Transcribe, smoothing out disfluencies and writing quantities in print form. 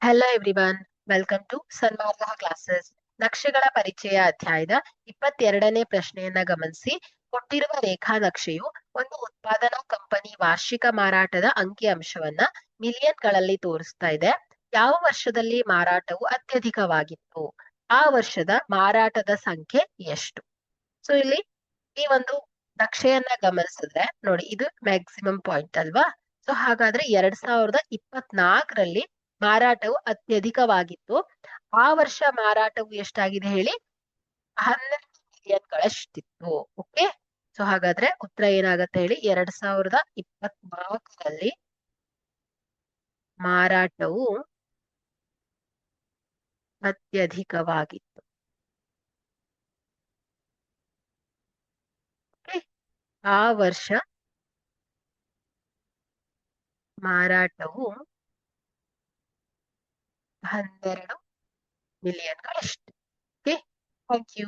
Hello everyone, welcome to Sanmarga classes. ನಕ್ಷೆಗಳ ಪರಿಚಯ ಅಧ್ಯಾಯದ 22ನೇ ಪ್ರಶ್ನೆಯನ್ನ ಗಮನಿಸಿ. ಕೊಟ್ಟಿರುವ ರೇಖಾ ನಕ್ಷೆಯು ಒಂದು ಉತ್ಪಾದನಾ ಕಂಪನಿ ವಾರ್ಷಿಕ ಮಾರಾಟದ ಅಂಕಿಅಂಶವನ್ನ ಮಿಲಿಯನ್ಗಳಲ್ಲಿ ತೋರಿಸ್ತಾ ಇದೆ. ಯಾವ ವರ್ಷದಲ್ಲಿ ಮಾರಾಟವು ಅತ್ಯಧಿಕವಾಗಿತ್ತು? ಆ ವರ್ಷದ ಮಾರಾಟದ ಸಂಖ್ಯೆ ಎಷ್ಟು? ಸೊ ಇಲ್ಲಿ ಈ ಒಂದು ನಕ್ಷೆಯನ್ನ ಗಮನಿಸಿದ್ರೆ ನೋಡಿ, ಇದು ಮ್ಯಾಕ್ಸಿಮಮ್ ಪಾಯಿಂಟ್ ಅಲ್ವಾ? ಸೊ ಹಾಗಾದ್ರೆ 2024ರಲ್ಲಿ ಮಾರಾಟವು ಅತ್ಯಧಿಕವಾಗಿತ್ತು. ಆ ವರ್ಷ ಮಾರಾಟವು ಎಷ್ಟಾಗಿದೆ ಹೇಳಿ? 12 ಮಿಲಿಯನ್ಗಳಷ್ಟಿತ್ತು. ಓಕೆ, ಸೊ ಹಾಗಾದ್ರೆ ಉತ್ತರ ಏನಾಗತ್ತೆ ಹೇಳಿ? 2024ರಲ್ಲಿ ಮಾರಾಟವು ಅತ್ಯಧಿಕವಾಗಿತ್ತು. ಆ ವರ್ಷ ಮಾರಾಟವು 12 ಮಿಲಿಯನ್ಗಳಷ್ಟು. Okay, thank you.